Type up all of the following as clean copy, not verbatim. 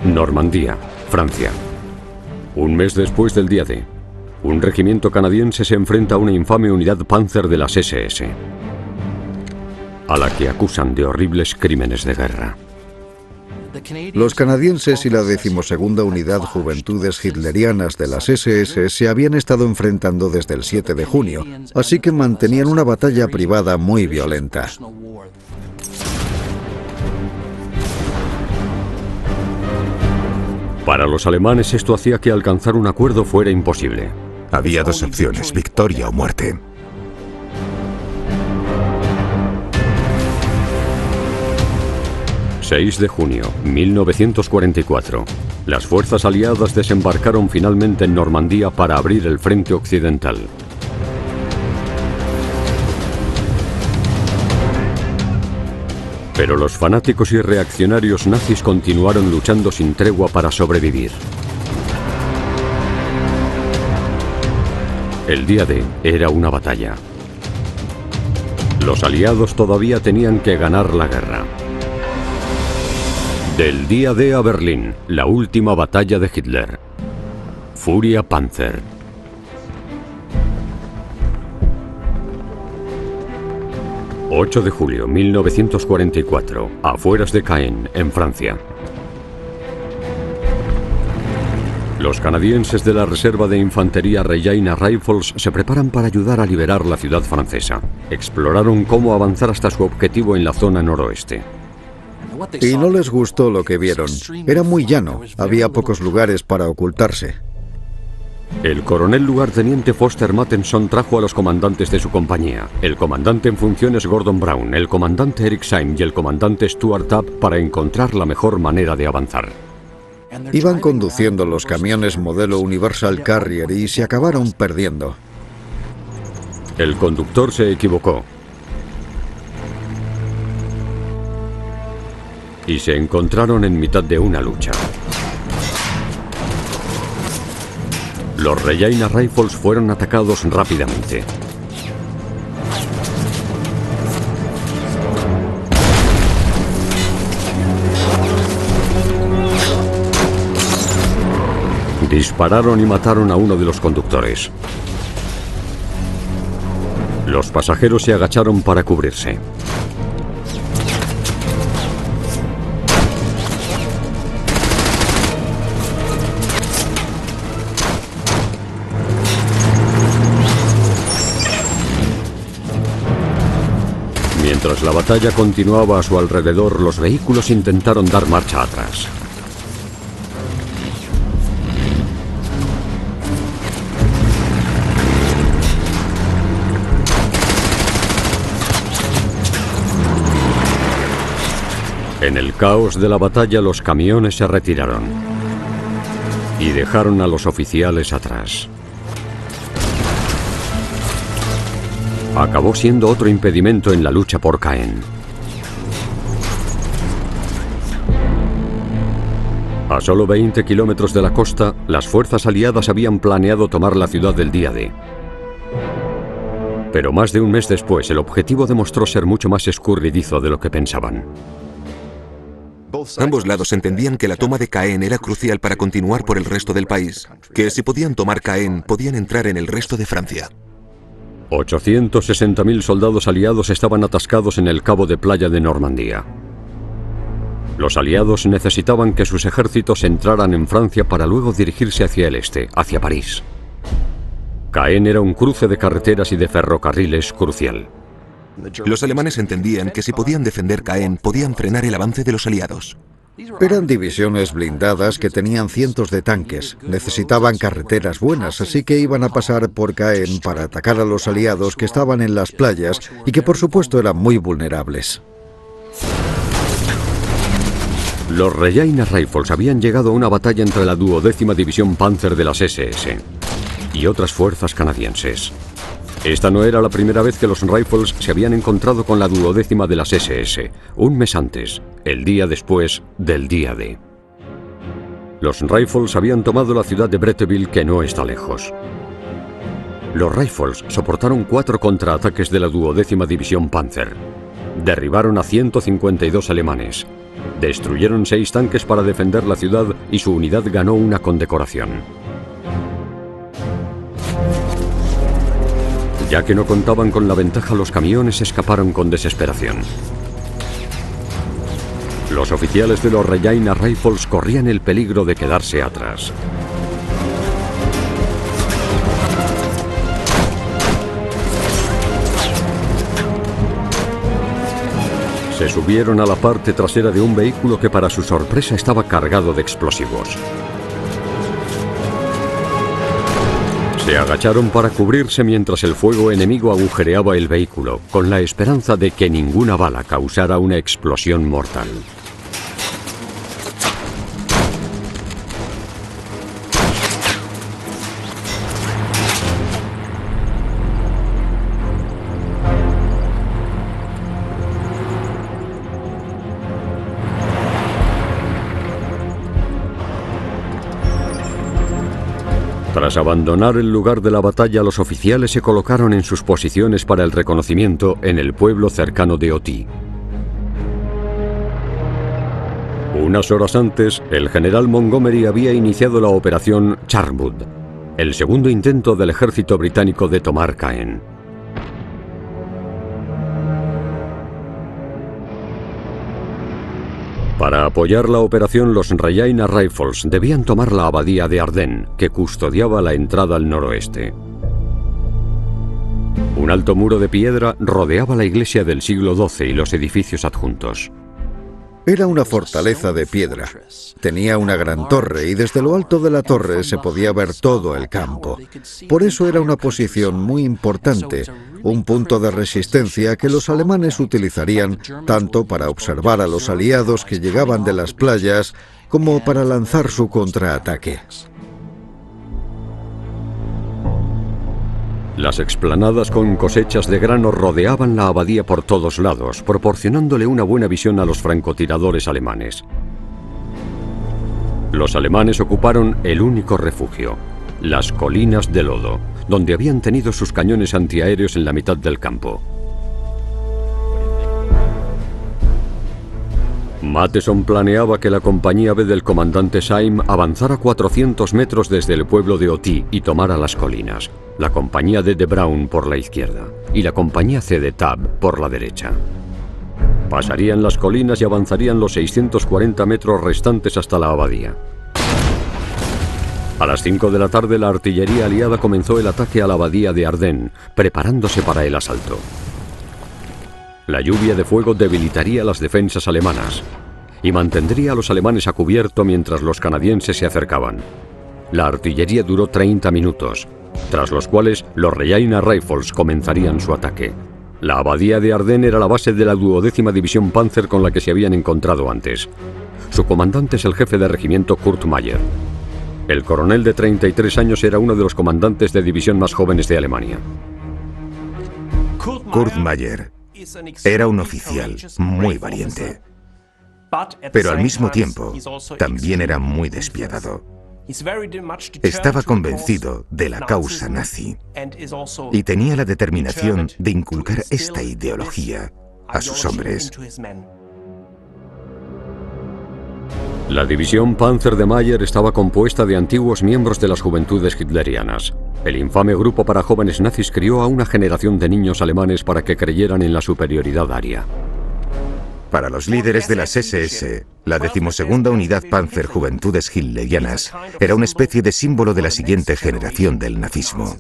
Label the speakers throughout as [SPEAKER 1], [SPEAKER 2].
[SPEAKER 1] Normandía, Francia. Un mes después del día D, un regimiento canadiense se enfrenta a una infame unidad Panzer de las SS, a la que acusan de horribles crímenes de guerra.
[SPEAKER 2] Los canadienses y la 12ª Unidad Juventudes Hitlerianas de las SS se habían estado enfrentando desde el 7 de junio, así que mantenían una batalla privada muy violenta.
[SPEAKER 1] Para los alemanes esto hacía que alcanzar un acuerdo fuera imposible.
[SPEAKER 3] Había dos opciones, victoria o muerte.
[SPEAKER 1] ...6 de junio, 1944. Las fuerzas aliadas desembarcaron finalmente en Normandía para abrir el frente occidental. Pero los fanáticos y reaccionarios nazis continuaron luchando sin tregua para sobrevivir. El día D era una batalla. Los aliados todavía tenían que ganar la guerra. Del día D a Berlín, la última batalla de Hitler. Furia Panzer. ...8 de julio 1944, afueras de Caen, en Francia. Los canadienses de la Reserva de Infantería Regina Rifles se preparan para ayudar a liberar la ciudad francesa. Exploraron cómo avanzar hasta su objetivo en la zona noroeste.
[SPEAKER 2] Y no les gustó lo que vieron. Era muy llano, había pocos lugares para ocultarse.
[SPEAKER 1] El coronel lugarteniente Foster Mattenson trajo a los comandantes de su compañía, el comandante en funciones Gordon Brown, el comandante Eric Syme y el comandante Stuart Tabb, para encontrar la mejor manera de avanzar.
[SPEAKER 2] Iban conduciendo los camiones modelo Universal Carrier y se acabaron perdiendo.
[SPEAKER 1] El conductor se equivocó y se encontraron en mitad de una lucha. Los Regina Rifles fueron atacados rápidamente. Dispararon y mataron a uno de los conductores. Los pasajeros se agacharon para cubrirse. Mientras la batalla continuaba a su alrededor, los vehículos intentaron dar marcha atrás. En el caos de la batalla, los camiones se retiraron y dejaron a los oficiales atrás. Acabó siendo otro impedimento en la lucha por Caen. A solo 20 kilómetros de la costa, las fuerzas aliadas habían planeado tomar la ciudad del día D. Pero más de un mes después, el objetivo demostró ser mucho más escurridizo de lo que pensaban.
[SPEAKER 3] Ambos lados entendían que la toma de Caen era crucial para continuar por el resto del país, que si podían tomar Caen, podían entrar en el resto de Francia.
[SPEAKER 1] 860.000 soldados aliados estaban atascados en el cabo de playa de Normandía. Los aliados necesitaban que sus ejércitos entraran en Francia para luego dirigirse hacia el este, hacia París. Caen era un cruce de carreteras y de ferrocarriles crucial.
[SPEAKER 3] Los alemanes entendían que si podían defender Caen, podían frenar el avance de los aliados.
[SPEAKER 2] Eran divisiones blindadas que tenían cientos de tanques. Necesitaban carreteras buenas, así que iban a pasar por Caen para atacar a los aliados que estaban en las playas y que por supuesto eran muy vulnerables.
[SPEAKER 1] Los Regina Rifles habían llegado a una batalla entre la 12ª División Panzer de las SS y otras fuerzas canadienses. Esta no era la primera vez que los Rifles se habían encontrado con la 12ª de las SS, un mes antes, el día después del día D. Los Rifles habían tomado la ciudad de Bretteville, que no está lejos. Los Rifles soportaron 4 contraataques de la 12ª División Panzer. Derribaron a 152 alemanes. Destruyeron 6 tanques para defender la ciudad y su unidad ganó una condecoración. Ya que no contaban con la ventaja, los camiones escaparon con desesperación. Los oficiales de los Regina Rifles corrían el peligro de quedarse atrás. Se subieron a la parte trasera de un vehículo que para su sorpresa estaba cargado de explosivos. Se agacharon para cubrirse mientras el fuego enemigo agujereaba el vehículo, con la esperanza de que ninguna bala causara una explosión mortal. Tras abandonar el lugar de la batalla, los oficiales se colocaron en sus posiciones para el reconocimiento en el pueblo cercano de Oti. Unas horas antes, el general Montgomery había iniciado la operación Charmwood, el segundo intento del ejército británico de tomar Caen. Para apoyar la operación, los Regina Rifles debían tomar la abadía de Ardennes, que custodiaba la entrada al noroeste. Un alto muro de piedra rodeaba la iglesia del siglo XII y los edificios adjuntos.
[SPEAKER 2] Era una fortaleza de piedra. Tenía una gran torre y desde lo alto de la torre se podía ver todo el campo. Por eso era una posición muy importante, un punto de resistencia que los alemanes utilizarían tanto para observar a los aliados que llegaban de las playas como para lanzar su contraataque.
[SPEAKER 1] Las explanadas con cosechas de grano rodeaban la abadía por todos lados, proporcionándole una buena visión a los francotiradores alemanes. Los alemanes ocuparon el único refugio, las colinas de lodo, donde habían tenido sus cañones antiaéreos en la mitad del campo. Matheson planeaba que la compañía B del comandante Syme avanzara 400 metros desde el pueblo de Oti y tomara las colinas, la compañía D de Brown por la izquierda y la compañía C de Tabb por la derecha. Pasarían las colinas y avanzarían los 640 metros restantes hasta la abadía. A las 5 de la tarde la artillería aliada comenzó el ataque a la abadía de Ardennes, preparándose para el asalto. La lluvia de fuego debilitaría las defensas alemanas y mantendría a los alemanes a cubierto mientras los canadienses se acercaban. La artillería duró 30 minutos, tras los cuales los Regina Rifles comenzarían su ataque. La abadía de Ardennes era la base de la 12ª División Panzer con la que se habían encontrado antes. Su comandante es el jefe de regimiento Kurt Meyer. El coronel de 33 años era uno de los comandantes de división más jóvenes de Alemania.
[SPEAKER 4] Kurt Meyer era un oficial muy valiente, pero al mismo tiempo también era muy despiadado. Estaba convencido de la causa nazi y tenía la determinación de inculcar esta ideología a sus hombres.
[SPEAKER 1] La división Panzer de Meyer estaba compuesta de antiguos miembros de las juventudes hitlerianas. El infame grupo para jóvenes nazis crió a una generación de niños alemanes para que creyeran en la superioridad aria.
[SPEAKER 4] Para los líderes de las SS, la 12ª Unidad Panzer Juventudes Hitlerianas era una especie de símbolo de la siguiente generación del nazismo.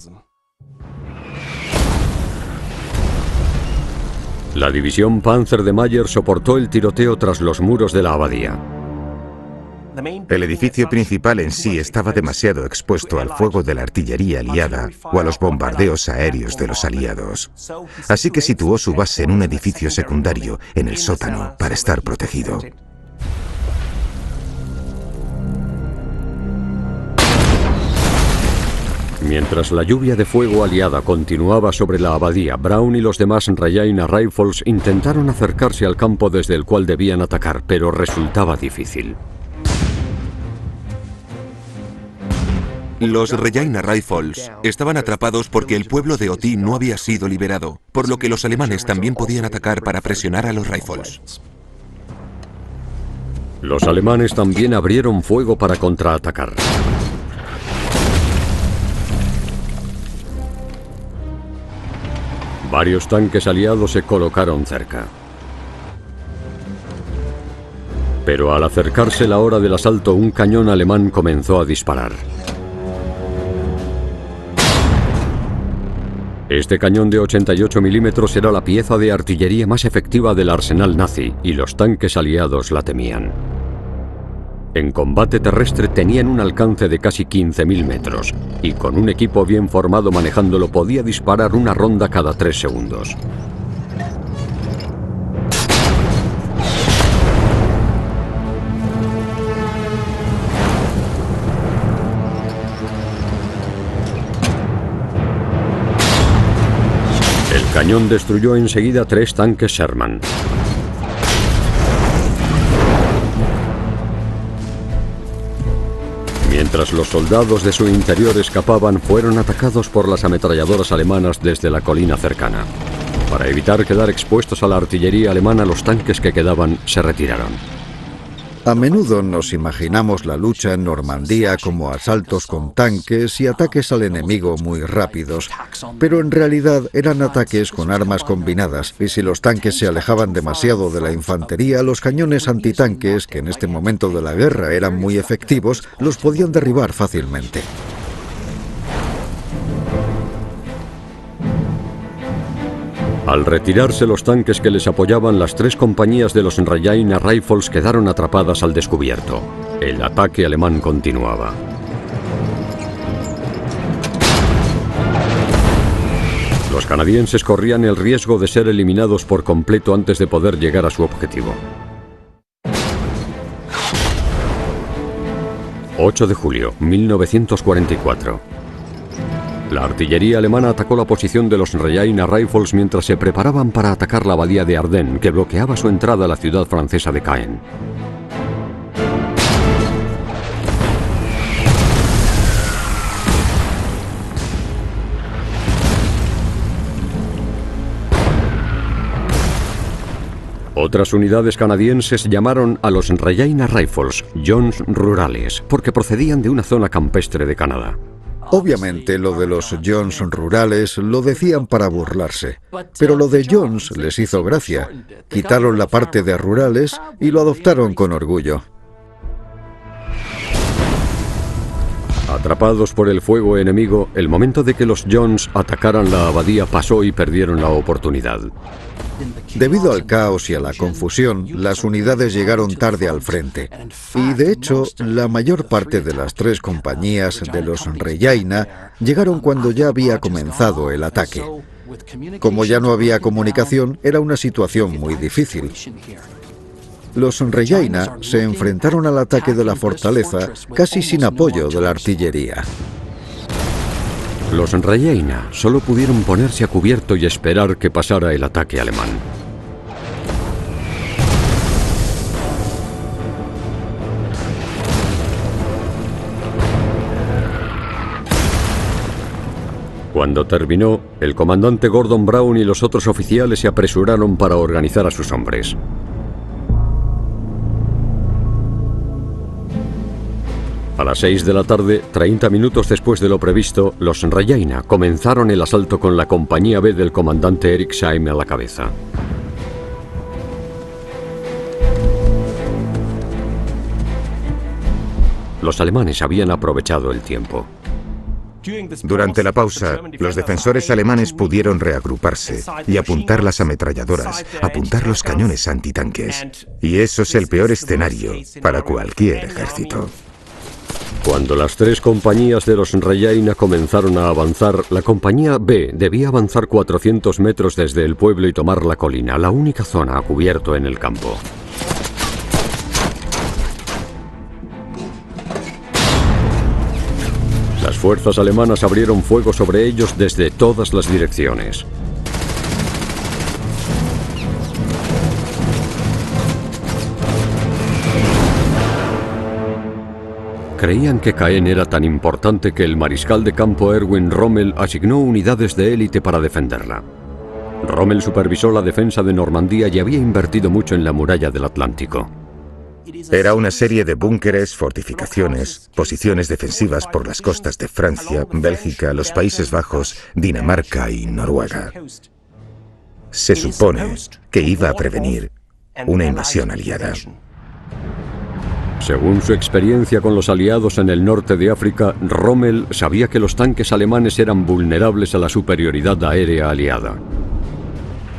[SPEAKER 1] La división Panzer de Meyer soportó el tiroteo tras los muros de la abadía.
[SPEAKER 4] El edificio principal en sí estaba demasiado expuesto al fuego de la artillería aliada o a los bombardeos aéreos de los aliados. Así que situó su base en un edificio secundario en el sótano para estar protegido.
[SPEAKER 1] Mientras la lluvia de fuego aliada continuaba sobre la abadía, Brown y los demás Regina Rifles intentaron acercarse al campo desde el cual debían atacar, pero resultaba difícil.
[SPEAKER 3] Los Regina Rifles estaban atrapados porque el pueblo de Oti no había sido liberado, por lo que los alemanes también podían atacar para presionar a los Rifles.
[SPEAKER 1] Los alemanes también abrieron fuego para contraatacar. Varios tanques aliados se colocaron cerca. Pero al acercarse la hora del asalto, un cañón alemán comenzó a disparar. Este cañón de 88 milímetros era la pieza de artillería más efectiva del arsenal nazi y los tanques aliados la temían. En combate terrestre tenían un alcance de casi 15.000 metros y con un equipo bien formado manejándolo podía disparar una ronda cada 3 segundos. El cañón destruyó enseguida 3 tanques Sherman. Mientras los soldados de su interior escapaban, fueron atacados por las ametralladoras alemanas desde la colina cercana. Para evitar quedar expuestos a la artillería alemana, los tanques que quedaban se retiraron.
[SPEAKER 2] A menudo nos imaginamos la lucha en Normandía como asaltos con tanques y ataques al enemigo muy rápidos, pero en realidad eran ataques con armas combinadas, y si los tanques se alejaban demasiado de la infantería, los cañones antitanques, que en este momento de la guerra eran muy efectivos, los podían derribar fácilmente.
[SPEAKER 1] Al retirarse los tanques que les apoyaban, las 3 compañías de los Regina Rifles quedaron atrapadas al descubierto. El ataque alemán continuaba. Los canadienses corrían el riesgo de ser eliminados por completo antes de poder llegar a su objetivo. 8 de julio, 1944. La artillería alemana atacó la posición de los Regina Rifles mientras se preparaban para atacar la abadía de Ardennes, que bloqueaba su entrada a la ciudad francesa de Caen. Otras unidades canadienses llamaron a los Regina Rifles Jones Rurales, porque procedían de una zona campestre de Canadá.
[SPEAKER 2] Obviamente lo de los Jones rurales lo decían para burlarse, pero lo de Jones les hizo gracia. Quitaron la parte de rurales y lo adoptaron con orgullo.
[SPEAKER 1] Atrapados por el fuego enemigo, el momento de que los Jones atacaran la abadía pasó y perdieron la oportunidad.
[SPEAKER 2] Debido al caos y a la confusión, las unidades llegaron tarde al frente. Y de hecho, la mayor parte de las 3 compañías de los Regina llegaron cuando ya había comenzado el ataque. Como ya no había comunicación, era una situación muy difícil. Los Regina se enfrentaron al ataque de la fortaleza casi sin apoyo de la artillería.
[SPEAKER 1] Los Regina solo pudieron ponerse a cubierto y esperar que pasara el ataque alemán. Cuando terminó, el comandante Gordon Brown y los otros oficiales se apresuraron para organizar a sus hombres. A las 6 de la tarde, 30 minutos después de lo previsto, los Regina comenzaron el asalto con la compañía B del comandante Eric Syme a la cabeza. Los alemanes habían aprovechado el tiempo.
[SPEAKER 4] Durante la pausa, los defensores alemanes pudieron reagruparse y apuntar las ametralladoras, apuntar los cañones antitanques. Y eso es el peor escenario para cualquier ejército.
[SPEAKER 1] Cuando las 3 compañías de los Regina comenzaron a avanzar, la compañía B debía avanzar 400 metros desde el pueblo y tomar la colina, la única zona a cubierto en el campo. Las fuerzas alemanas abrieron fuego sobre ellos desde todas las direcciones. creían que Caen era tan importante que el mariscal de campo Erwin Rommel asignó unidades de élite para defenderla. Rommel supervisó la defensa de Normandía y había invertido mucho en la muralla del Atlántico.
[SPEAKER 4] Era una serie de búnkeres, fortificaciones, posiciones defensivas por las costas de Francia, Bélgica, los Países Bajos, Dinamarca y Noruega. Se supone que iba a prevenir una invasión aliada.
[SPEAKER 1] Según su experiencia con los aliados en el norte de África, Rommel sabía que los tanques alemanes eran vulnerables a la superioridad aérea aliada.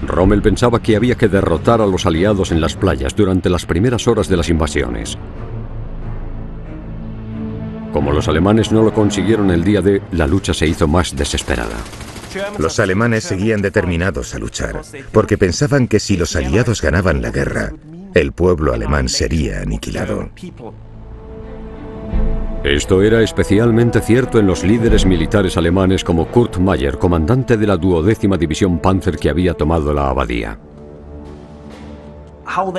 [SPEAKER 1] Rommel pensaba que había que derrotar a los aliados en las playas durante las primeras horas de las invasiones. Como los alemanes no lo consiguieron el día D, la lucha se hizo más desesperada.
[SPEAKER 4] Los alemanes seguían determinados a luchar, porque pensaban que si los aliados ganaban la guerra, el pueblo alemán sería aniquilado.
[SPEAKER 1] Esto era especialmente cierto en los líderes militares alemanes como Kurt Meyer, comandante de la 12ª División Panzer que había tomado la abadía.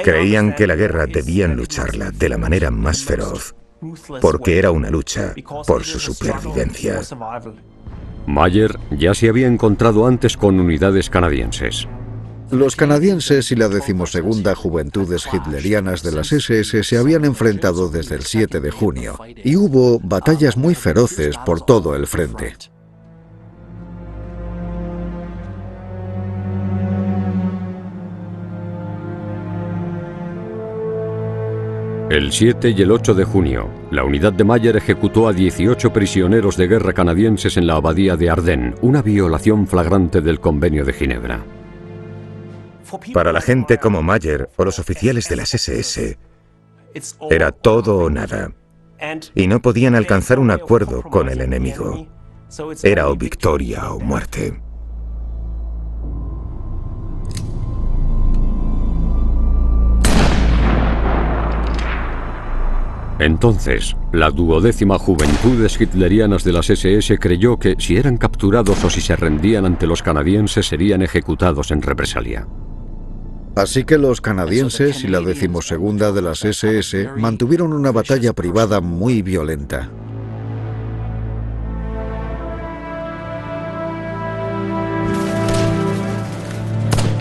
[SPEAKER 4] Creían que la guerra debían lucharla de la manera más feroz, porque era una lucha por su supervivencia.
[SPEAKER 1] Meyer ya se había encontrado antes con unidades canadienses.
[SPEAKER 2] Los canadienses y la 12ª Juventudes Hitlerianas de las SS se habían enfrentado desde el 7 de junio y hubo batallas muy feroces por todo el frente.
[SPEAKER 1] El 7 y el 8 de junio, la unidad de Meyer ejecutó a 18 prisioneros de guerra canadienses en la abadía de Ardennes, una violación flagrante del Convenio de Ginebra.
[SPEAKER 4] Para la gente como Meyer o los oficiales de las SS, era todo o nada, y no podían alcanzar un acuerdo con el enemigo. Era o victoria o muerte.
[SPEAKER 1] Entonces, la 12ª Juventudes Hitlerianas de las SS creyó que si eran capturados o si se rendían ante los canadienses serían ejecutados en represalia.
[SPEAKER 2] Así que los canadienses y la 12ª de las SS mantuvieron una batalla privada muy violenta.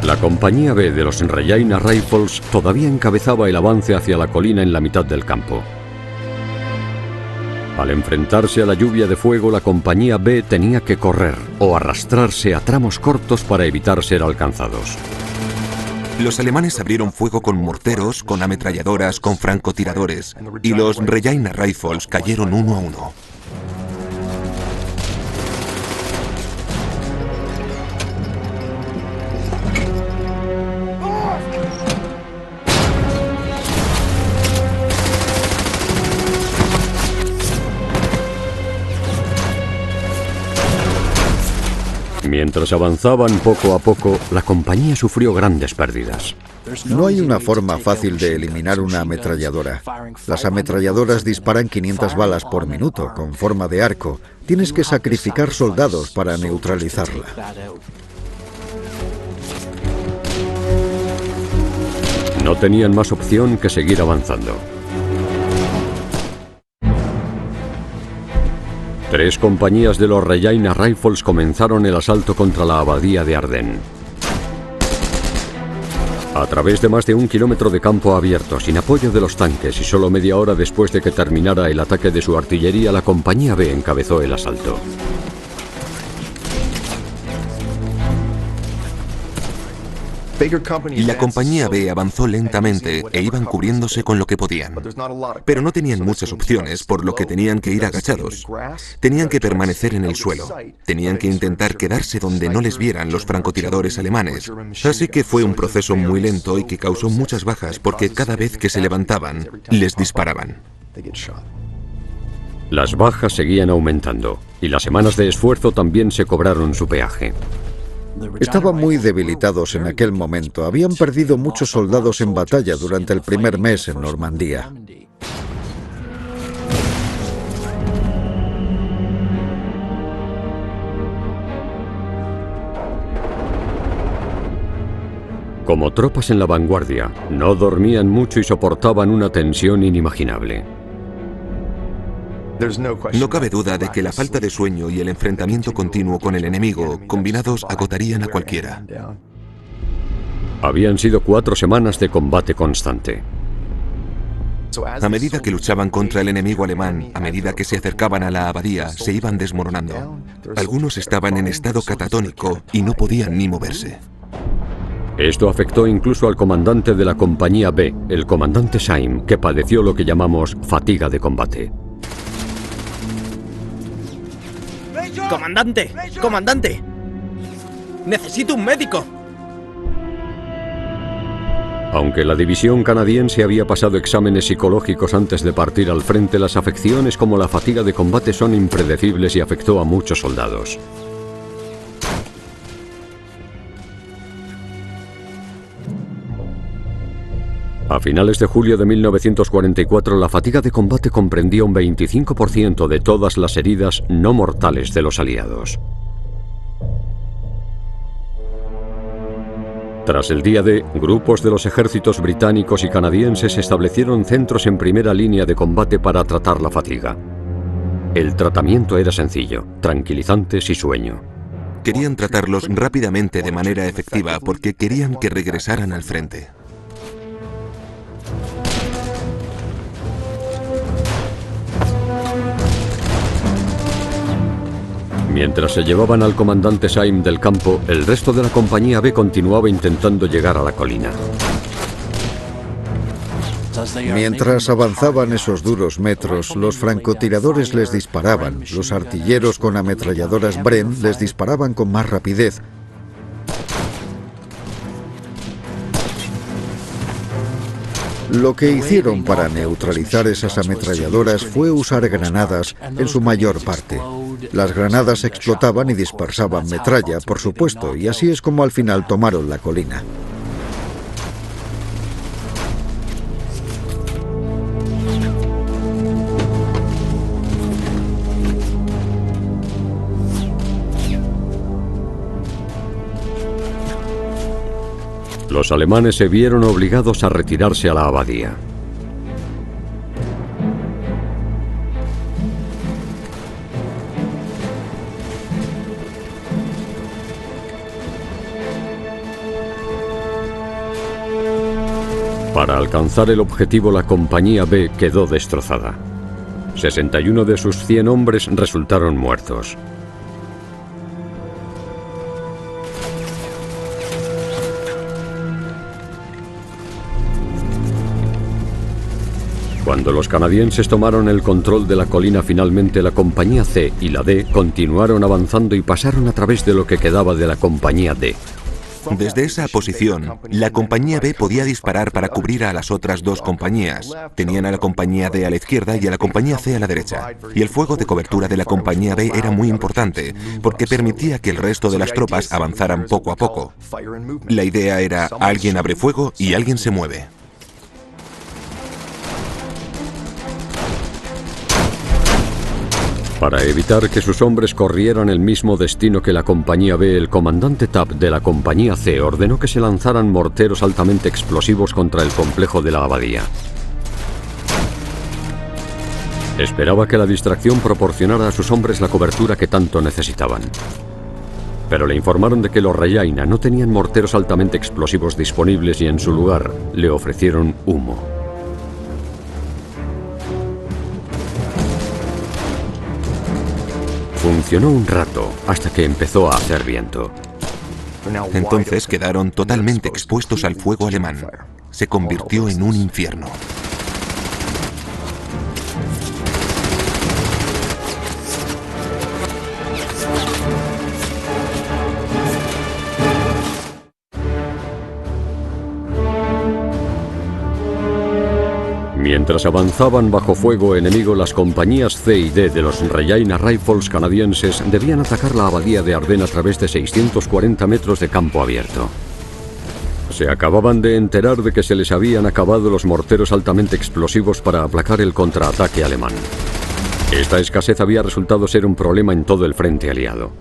[SPEAKER 1] La compañía B de los Regina Rifles todavía encabezaba el avance hacia la colina en la mitad del campo. Al enfrentarse a la lluvia de fuego, la compañía B tenía que correr o arrastrarse a tramos cortos para evitar ser alcanzados.
[SPEAKER 3] Los alemanes abrieron fuego con morteros, con ametralladoras, con francotiradores, y los Regina Rifles cayeron uno a uno.
[SPEAKER 1] Mientras avanzaban poco a poco, la compañía sufrió grandes pérdidas.
[SPEAKER 2] No hay una forma fácil de eliminar una ametralladora. Las ametralladoras disparan 500 balas por minuto, con forma de arco. Tienes que sacrificar soldados para neutralizarla.
[SPEAKER 1] No tenían más opción que seguir avanzando. 3 compañías de los Regina Rifles comenzaron el asalto contra la abadía de Ardennes. A través de más de 1 kilómetro de campo abierto, sin apoyo de los tanques y solo media hora después de que terminara el ataque de su artillería, la compañía B encabezó el asalto.
[SPEAKER 3] La compañía B avanzó lentamente e iban cubriéndose con lo que podían. Pero no tenían muchas opciones, por lo que tenían que ir agachados. Tenían que permanecer en el suelo. Tenían que intentar quedarse donde no les vieran los francotiradores alemanes. Así que fue un proceso muy lento y que causó muchas bajas porque cada vez que se levantaban, les disparaban.
[SPEAKER 1] Las bajas seguían aumentando y las semanas de esfuerzo también se cobraron su peaje.
[SPEAKER 2] Estaban muy debilitados en aquel momento. Habían perdido muchos soldados en batalla durante el primer mes en Normandía.
[SPEAKER 1] Como tropas en la vanguardia, no dormían mucho y soportaban una tensión inimaginable.
[SPEAKER 3] No cabe duda de que la falta de sueño y el enfrentamiento continuo con el enemigo, combinados, agotarían a cualquiera.
[SPEAKER 1] Habían sido 4 semanas de combate constante.
[SPEAKER 3] A medida que luchaban contra el enemigo alemán, a medida que se acercaban a la abadía, se iban desmoronando. Algunos estaban en estado catatónico y no podían ni moverse.
[SPEAKER 1] Esto afectó incluso al comandante de la compañía B, el comandante Syme, que padeció lo que llamamos fatiga de combate.
[SPEAKER 5] ¡Comandante! ¡Comandante! ¡Necesito un médico!
[SPEAKER 1] Aunque la división canadiense había pasado exámenes psicológicos antes de partir al frente, las afecciones como la fatiga de combate son impredecibles y afectó a muchos soldados. A finales de julio de 1944, la fatiga de combate comprendía un 25% de todas las heridas no mortales de los aliados. Tras el día D, grupos de los ejércitos británicos y canadienses establecieron centros en primera línea de combate para tratar la fatiga. El tratamiento era sencillo: tranquilizantes y sueño.
[SPEAKER 3] Querían tratarlos rápidamente de manera efectiva porque querían que regresaran al frente.
[SPEAKER 1] Mientras se llevaban al comandante Syme del campo, el resto de la compañía B continuaba intentando llegar a la colina.
[SPEAKER 2] Mientras avanzaban esos duros metros, los francotiradores les disparaban, los artilleros con ametralladoras Bren les disparaban con más rapidez. Lo que hicieron para neutralizar esas ametralladoras fue usar granadas en su mayor parte. Las granadas explotaban y dispersaban metralla, por supuesto, y así es como al final tomaron la colina.
[SPEAKER 1] Los alemanes se vieron obligados a retirarse a la abadía. Para alcanzar el objetivo, la compañía B quedó destrozada. 61 de sus 100 hombres resultaron muertos. Cuando los canadienses tomaron el control de la colina, finalmente la compañía C y la D continuaron avanzando y pasaron a través de lo que quedaba de la compañía D.
[SPEAKER 3] Desde esa posición, la compañía B podía disparar para cubrir a las otras dos compañías. Tenían a la compañía D a la izquierda y a la compañía C a la derecha. Y el fuego de cobertura de la compañía B era muy importante, porque permitía que el resto de las tropas avanzaran poco a poco. La idea era: alguien abre fuego y alguien se mueve.
[SPEAKER 1] Para evitar que sus hombres corrieran el mismo destino que la compañía B, el comandante Tapp de la compañía C ordenó que se lanzaran morteros altamente explosivos contra el complejo de la abadía. Esperaba que la distracción proporcionara a sus hombres la cobertura que tanto necesitaban. Pero le informaron de que los Rajaina no tenían morteros altamente explosivos disponibles y en su lugar le ofrecieron humo. Funcionó un rato, hasta que empezó a hacer viento.
[SPEAKER 3] Entonces quedaron totalmente expuestos al fuego alemán. Se convirtió en un infierno.
[SPEAKER 1] Mientras avanzaban bajo fuego enemigo, las compañías C y D de los Regina Rifles canadienses debían atacar la abadía de Ardennes a través de 640 metros de campo abierto. Se acababan de enterar de que se les habían acabado los morteros altamente explosivos para aplacar el contraataque alemán. Esta escasez había resultado ser un problema en todo el frente aliado.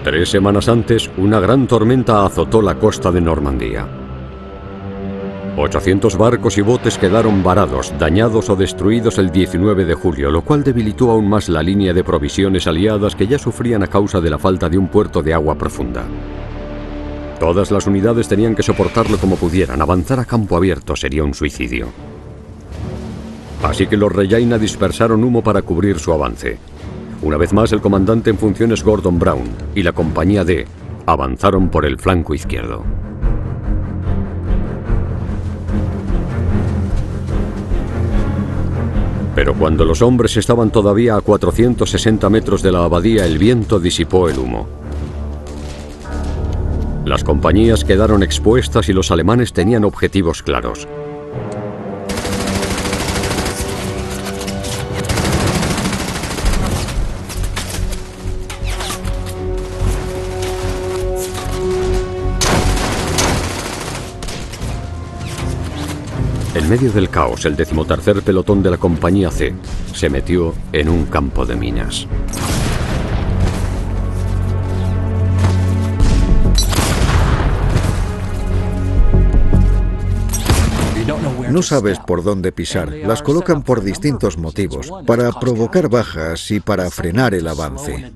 [SPEAKER 1] Tres semanas antes, una gran tormenta azotó la costa de Normandía. 800 barcos y botes quedaron varados, dañados o destruidos el 19 de julio, lo cual debilitó aún más la línea de provisiones aliadas que ya sufrían a causa de la falta de un puerto de agua profunda. Todas las unidades tenían que soportarlo como pudieran. Avanzar a campo abierto sería un suicidio. Así que los Regina dispersaron humo para cubrir su avance. Una vez más, el comandante en funciones Gordon Brown y la compañía D avanzaron por el flanco izquierdo. Pero cuando los hombres estaban todavía a 460 metros de la abadía, el viento disipó el humo. Las compañías quedaron expuestas y los alemanes tenían objetivos claros. En medio del caos, el 13º pelotón de la compañía C se metió en un campo de minas.
[SPEAKER 2] No sabes por dónde pisar. Las colocan por distintos motivos, para provocar bajas y para frenar el avance.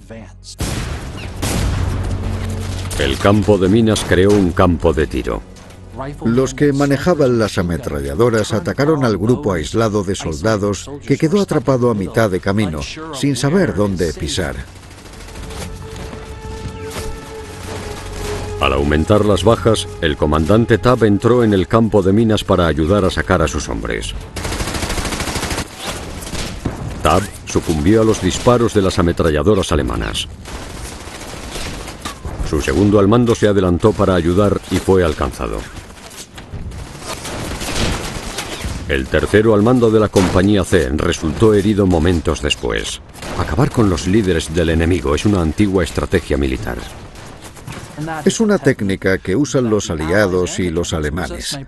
[SPEAKER 1] El campo de minas creó un campo de tiro.
[SPEAKER 2] Los que manejaban las ametralladoras atacaron al grupo aislado de soldados que quedó atrapado a mitad de camino, sin saber dónde pisar.
[SPEAKER 1] Al aumentar las bajas, el comandante Tabb entró en el campo de minas para ayudar a sacar a sus hombres. Tabb sucumbió a los disparos de las ametralladoras alemanas. Su segundo al mando se adelantó para ayudar y fue alcanzado. El tercero al mando de la compañía C resultó herido momentos después. Acabar con los líderes del enemigo es una antigua estrategia militar.
[SPEAKER 2] Es una técnica que usan los aliados y los alemanes.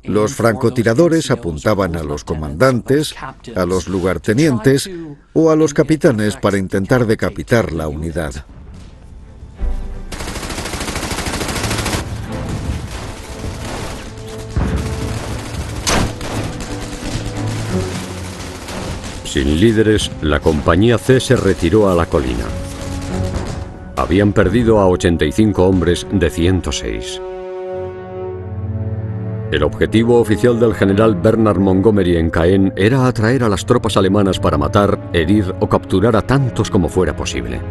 [SPEAKER 2] Los francotiradores apuntaban a los comandantes, a los lugartenientes o a los capitanes para intentar decapitar la unidad.
[SPEAKER 1] Sin líderes, la compañía C se retiró a la colina. Habían perdido a 85 hombres de 106. El objetivo oficial del general Bernard Montgomery en Caen era atraer a las tropas alemanas para matar, herir o capturar a tantos como fuera posible.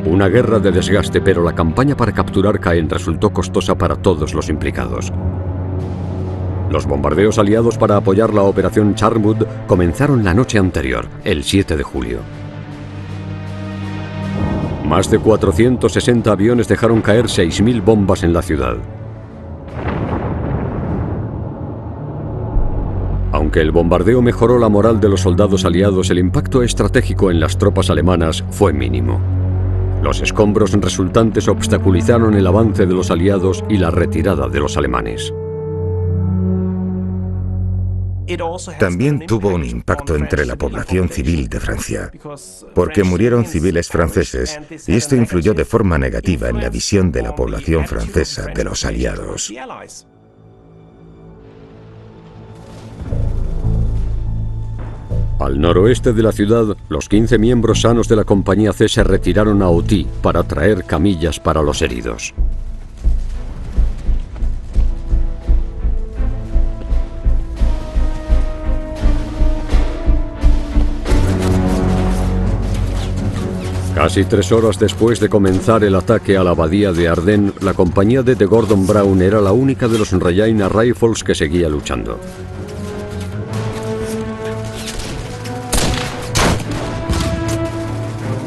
[SPEAKER 1] Una guerra de desgaste, pero la campaña para capturar Caen resultó costosa para todos los implicados. Los bombardeos aliados para apoyar la operación Charmwood comenzaron la noche anterior, el 7 de julio. Más de 460 aviones dejaron caer 6.000 bombas en la ciudad. Aunque el bombardeo mejoró la moral de los soldados aliados, el impacto estratégico en las tropas alemanas fue mínimo. Los escombros resultantes obstaculizaron el avance de los aliados y la retirada de los alemanes.
[SPEAKER 4] También tuvo un impacto entre la población civil de Francia, porque murieron civiles franceses y esto influyó de forma negativa en la visión de la población francesa de los aliados.
[SPEAKER 1] Al noroeste de la ciudad, los 15 miembros sanos de la compañía C se retiraron a Auty para traer camillas para los heridos. Casi 3 horas después de comenzar el ataque a la abadía de Ardennes, la compañía D de Gordon Brown era la única de los Regina Rifles que seguía luchando.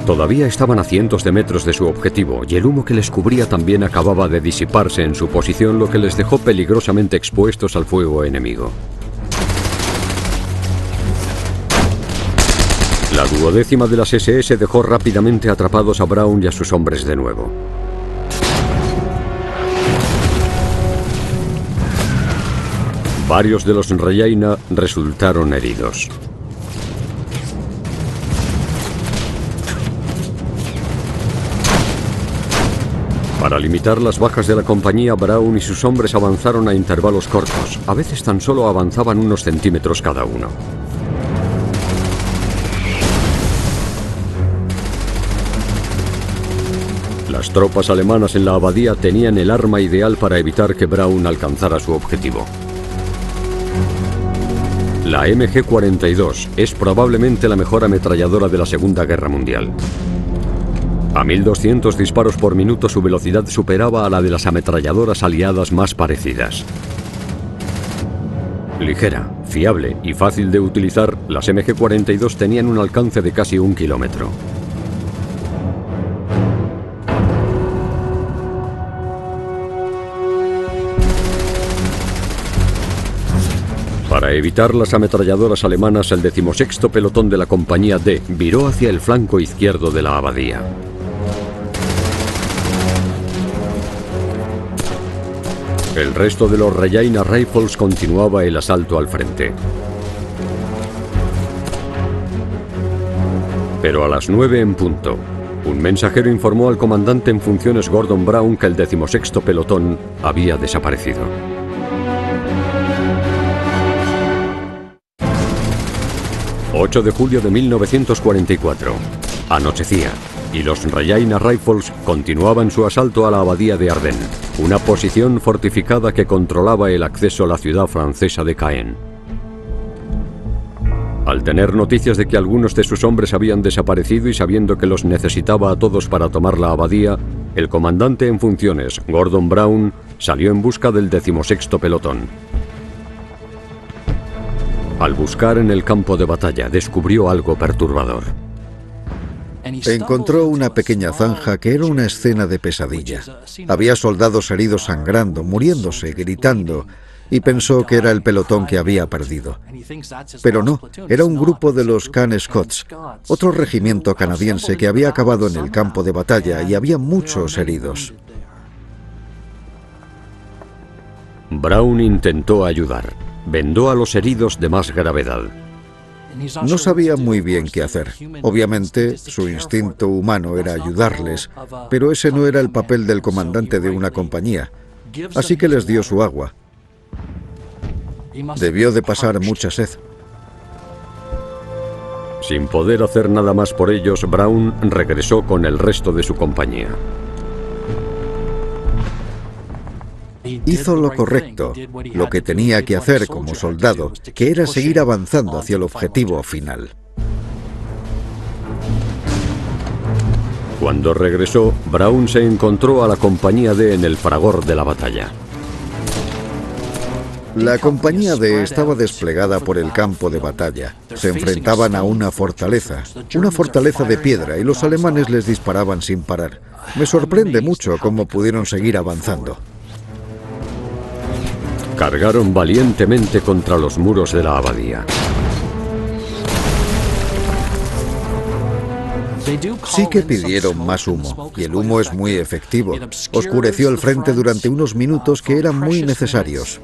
[SPEAKER 1] Todavía estaban a cientos de metros de su objetivo y el humo que les cubría también acababa de disiparse en su posición, lo que les dejó peligrosamente expuestos al fuego enemigo. La 12ª de las SS dejó rápidamente atrapados a Brown y a sus hombres de nuevo. Varios de los Regina resultaron heridos. Para Para limitar las bajas de la compañía, Brown y sus hombres avanzaron a intervalos cortos. A veces tan solo avanzaban unos centímetros cada uno. Las tropas alemanas en la abadía tenían el arma ideal para evitar que Brown alcanzara su objetivo. La MG-42 es probablemente la mejor ametralladora de la Segunda Guerra Mundial. A 1200 disparos por minuto su velocidad superaba a la de las ametralladoras aliadas más parecidas. Ligera, fiable y fácil de utilizar, las MG-42 tenían un alcance de casi 1 kilómetro. Para evitar las ametralladoras alemanas, el 16º pelotón de la compañía D viró hacia el flanco izquierdo de la abadía. El resto de los Regina Rifles continuaba el asalto al frente. Pero a las 9 en punto, un mensajero informó al comandante en funciones Gordon Brown que el 16º pelotón había desaparecido. ...8 de julio de 1944... Anochecía, y los Regina Rifles continuaban su asalto a la abadía de Ardennes, una posición fortificada que controlaba el acceso a la ciudad francesa de Caen. Al tener noticias de que algunos de sus hombres habían desaparecido y sabiendo que los necesitaba a todos para tomar la abadía, el comandante en funciones, Gordon Brown, salió en busca del 16º pelotón. Al buscar en el campo de batalla, descubrió algo perturbador.
[SPEAKER 2] Encontró una pequeña zanja que era una escena de pesadilla. Había soldados heridos sangrando, muriéndose, gritando, y pensó que era el pelotón que había perdido. Pero no, era un grupo de los Caen Scots, otro regimiento canadiense que había acabado en el campo de batalla y había muchos heridos.
[SPEAKER 1] Brown intentó ayudar. Vendó a los heridos de más gravedad.
[SPEAKER 2] No sabía muy bien qué hacer. Obviamente, su instinto humano era ayudarles, pero ese no era el papel del comandante de una compañía. Así que les dio su agua. Debió de pasar mucha sed.
[SPEAKER 1] Sin poder hacer nada más por ellos, Brown regresó con el resto de su compañía.
[SPEAKER 2] Hizo lo correcto, lo que tenía que hacer como soldado, que era seguir avanzando hacia el objetivo final.
[SPEAKER 1] Cuando regresó, Brown se encontró a la compañía D en el fragor de la batalla.
[SPEAKER 2] La compañía D estaba desplegada por el campo de batalla. Se enfrentaban a una fortaleza de piedra, y los alemanes les disparaban sin parar. Me sorprende mucho cómo pudieron seguir avanzando.
[SPEAKER 1] Cargaron valientemente contra los muros de la abadía.
[SPEAKER 2] Sí que pidieron más humo, y el humo es muy efectivo. Oscureció el frente durante unos minutos que eran muy necesarios.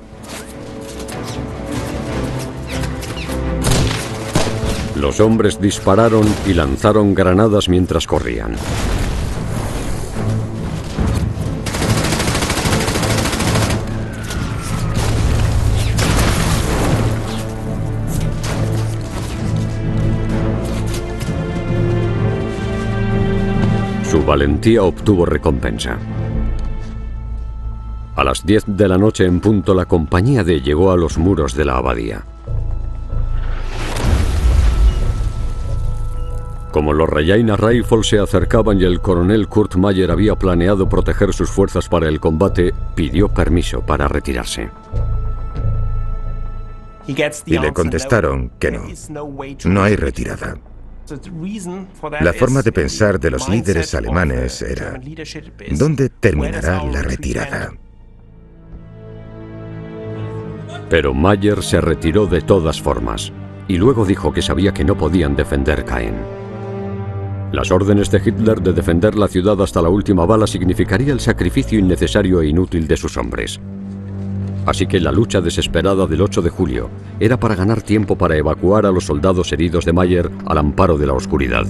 [SPEAKER 1] Los hombres dispararon y lanzaron granadas mientras corrían. Su valentía obtuvo recompensa. A las 10 de la noche en punto, la compañía D llegó a los muros de la abadía. Como los Regina Rifles se acercaban y el coronel Kurt Meyer había planeado proteger sus fuerzas para el combate, pidió permiso para retirarse.
[SPEAKER 4] Y le contestaron que no, no hay retirada. La forma de pensar de los líderes alemanes era: ¿dónde terminará la retirada?
[SPEAKER 1] Pero Meyer se retiró de todas formas, y luego dijo que sabía que no podían defender Caen. Las órdenes de Hitler de defender la ciudad hasta la última bala significaría el sacrificio innecesario e inútil de sus hombres. Así que la lucha desesperada del 8 de julio era para ganar tiempo para evacuar a los soldados heridos de Meyer al amparo de la oscuridad.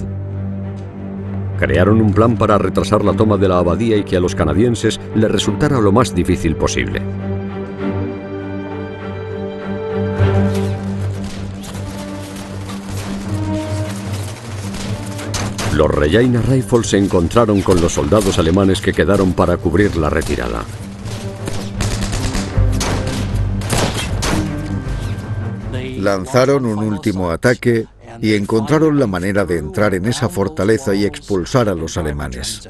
[SPEAKER 1] Crearon un plan para retrasar la toma de la abadía y que a los canadienses les resultara lo más difícil posible. Los Regina Rifles se encontraron con los soldados alemanes que quedaron para cubrir la retirada.
[SPEAKER 2] Lanzaron un último ataque y encontraron la manera de entrar en esa fortaleza y expulsar a los alemanes.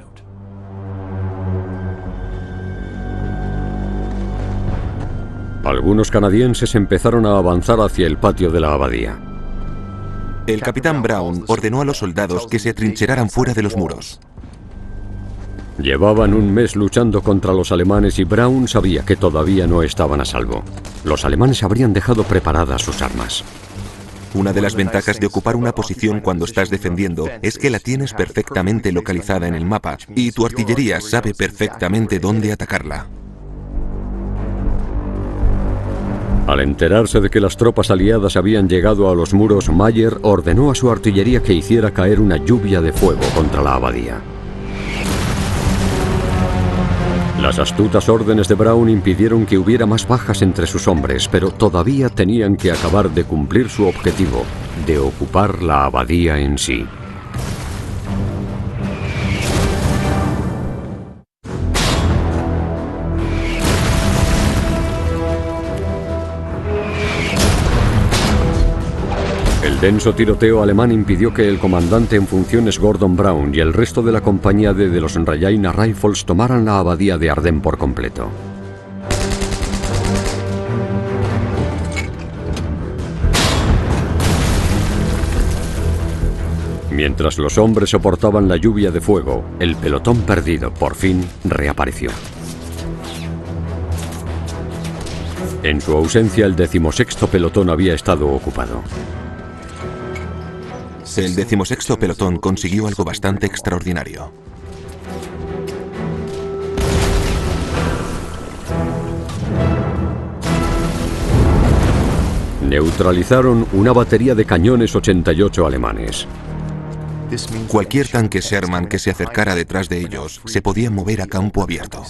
[SPEAKER 1] Algunos canadienses empezaron a avanzar hacia el patio de la abadía.
[SPEAKER 3] El capitán Brown ordenó a los soldados que se atrincheraran fuera de los muros.
[SPEAKER 1] Llevaban un mes luchando contra los alemanes y Brown sabía que todavía no estaban a salvo. Los alemanes habrían dejado preparadas sus armas.
[SPEAKER 3] Una de las ventajas de ocupar una posición cuando estás defendiendo es que la tienes perfectamente localizada en el mapa y tu artillería sabe perfectamente dónde atacarla.
[SPEAKER 1] Al enterarse de que las tropas aliadas habían llegado a los muros, Mayer ordenó a su artillería que hiciera caer una lluvia de fuego contra la abadía. Las astutas órdenes de Brown impidieron que hubiera más bajas entre sus hombres, pero todavía tenían que acabar de cumplir su objetivo, de ocupar la abadía en sí. El denso tiroteo alemán impidió que el comandante en funciones Gordon Brown y el resto de la compañía D de los Regina Rifles tomaran la abadía de Ardennes por completo. Mientras los hombres soportaban la lluvia de fuego, el pelotón perdido por fin reapareció. En su ausencia, el 16º pelotón había estado ocupado.
[SPEAKER 3] El 16º pelotón consiguió algo bastante extraordinario.
[SPEAKER 1] Neutralizaron una batería de cañones 88 alemanes.
[SPEAKER 3] Cualquier tanque Sherman que se acercara detrás de ellos se podía mover a campo abierto.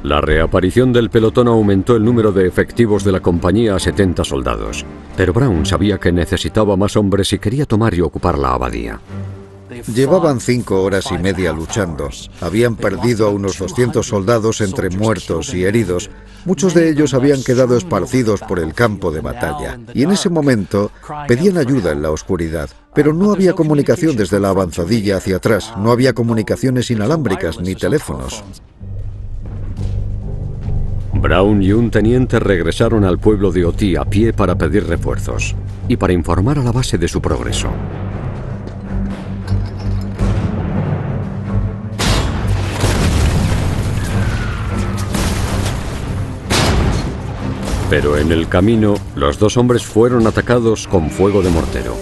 [SPEAKER 1] La reaparición del pelotón aumentó el número de efectivos de la compañía a 70 soldados, pero Brown sabía que necesitaba más hombres y quería tomar y ocupar la abadía.
[SPEAKER 2] Llevaban 5 horas y media luchando. Habían perdido a unos 200 soldados entre muertos y heridos. Muchos de ellos habían quedado esparcidos por el campo de batalla. Y en ese momento pedían ayuda en la oscuridad. Pero no había comunicación desde la avanzadilla hacia atrás. No había comunicaciones inalámbricas ni teléfonos.
[SPEAKER 1] Brown y un teniente regresaron al pueblo de Oti a pie para pedir refuerzos y para informar a la base de su progreso. Pero en el camino, los dos hombres fueron atacados con fuego de mortero.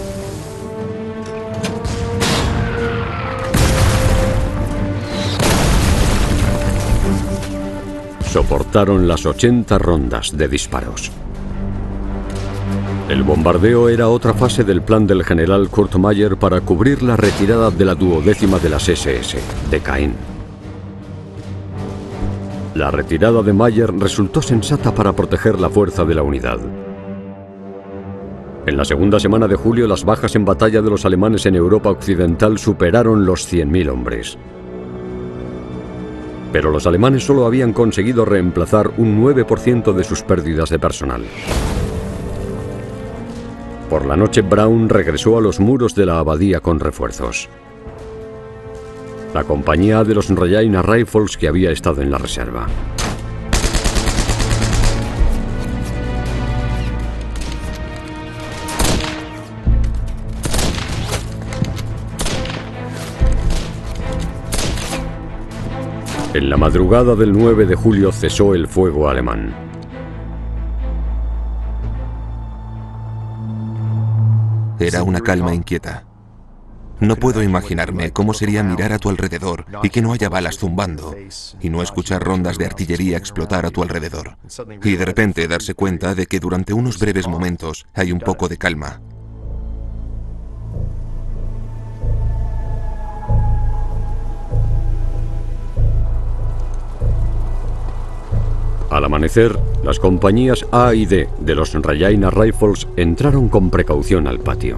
[SPEAKER 1] Soportaron las 80 rondas de disparos. El bombardeo era otra fase del plan del general Kurt Meyer para cubrir la retirada de la 12ª de las SS, de Caen. La retirada de Meyer resultó sensata para proteger la fuerza de la unidad. En la segunda semana de julio, las bajas en batalla de los alemanes en Europa Occidental superaron los 100.000 hombres. Pero los alemanes solo habían conseguido reemplazar un 9% de sus pérdidas de personal. Por la noche, Brown regresó a los muros de la abadía con refuerzos. La compañía de los Regina Rifles que había estado en la reserva. En la madrugada del 9 de julio cesó el fuego alemán.
[SPEAKER 3] Era una calma inquieta. No puedo imaginarme cómo sería mirar a tu alrededor y que no haya balas zumbando, y no escuchar rondas de artillería explotar a tu alrededor, y de repente darse cuenta de que durante unos breves momentos hay un poco de calma.
[SPEAKER 1] Al amanecer, las compañías A y D de los Regina Rifles entraron con precaución al patio.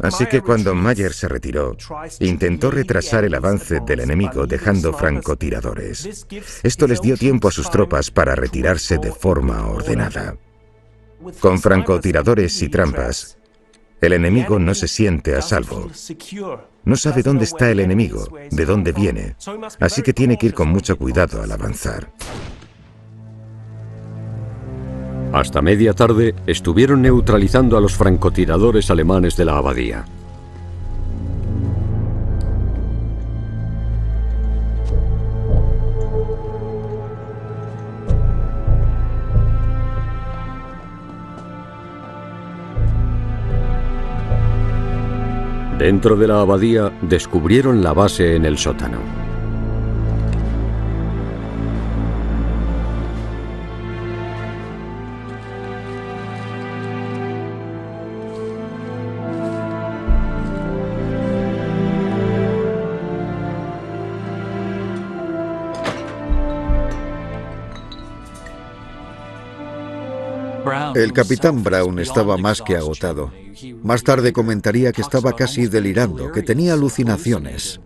[SPEAKER 4] Así que cuando Mayer se retiró, intentó retrasar el avance del enemigo dejando francotiradores. Esto les dio tiempo a sus tropas para retirarse de forma ordenada. Con francotiradores y trampas, el enemigo no se siente a salvo. No sabe dónde está el enemigo, de dónde viene, así que tiene que ir con mucho cuidado al avanzar.
[SPEAKER 1] Hasta media tarde estuvieron neutralizando a los francotiradores alemanes de la abadía. Dentro de la abadía descubrieron la base en el sótano.
[SPEAKER 2] El capitán Brown estaba más que agotado. Más tarde comentaría que estaba casi delirando, que tenía alucinaciones.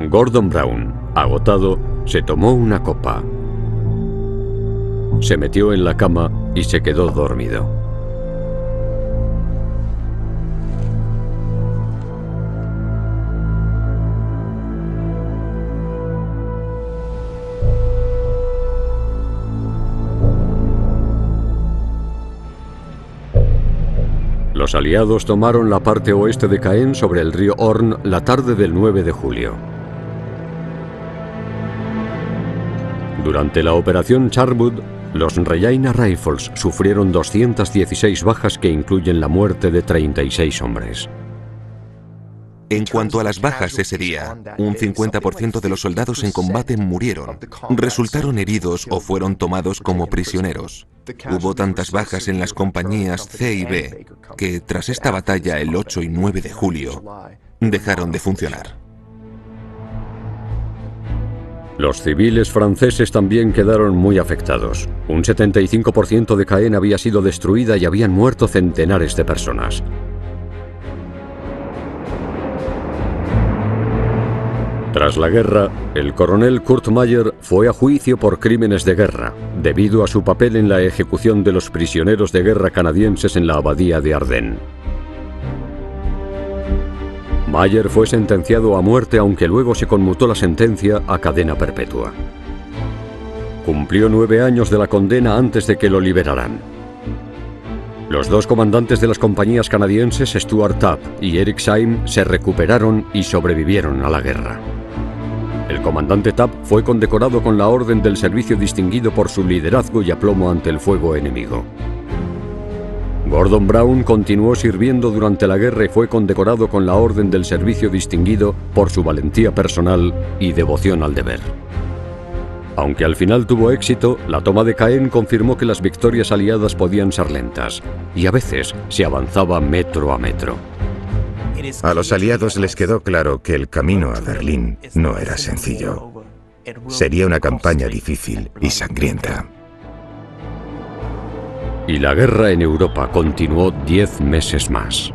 [SPEAKER 1] Gordon Brown, agotado, se tomó una copa. Se metió en la cama y se quedó dormido. Los aliados tomaron la parte oeste de Caen sobre el río Orne la tarde del 9 de julio. Durante la operación Charwood, los Regina Rifles sufrieron 216 bajas que incluyen la muerte de 36 hombres.
[SPEAKER 3] En cuanto a las bajas ese día, un 50% de los soldados en combate murieron, resultaron heridos o fueron tomados como prisioneros. Hubo tantas bajas en las compañías C y B que, tras esta batalla el 8 y 9 de julio, dejaron de funcionar.
[SPEAKER 1] Los civiles franceses también quedaron muy afectados. Un 75% de Caen había sido destruida y habían muerto centenares de personas. Tras la guerra, el coronel Kurt Mayer fue a juicio por crímenes de guerra, debido a su papel en la ejecución de los prisioneros de guerra canadienses en la abadía de Ardennes. Mayer fue sentenciado a muerte, aunque luego se conmutó la sentencia a cadena perpetua. Cumplió 9 años de la condena antes de que lo liberaran. Los dos comandantes de las compañías canadienses, Stuart Tabb y Eric Syme, se recuperaron y sobrevivieron a la guerra. El comandante Tabb fue condecorado con la Orden del Servicio Distinguido por su liderazgo y aplomo ante el fuego enemigo. Gordon Brown continuó sirviendo durante la guerra y fue condecorado con la Orden del Servicio Distinguido por su valentía personal y devoción al deber. Aunque al final tuvo éxito, la toma de Caen confirmó que las victorias aliadas podían ser lentas, y a veces se avanzaba metro a metro.
[SPEAKER 4] A los aliados les quedó claro que el camino a Berlín no era sencillo. Sería una campaña difícil y sangrienta.
[SPEAKER 1] Y la guerra en Europa continuó 10 meses más.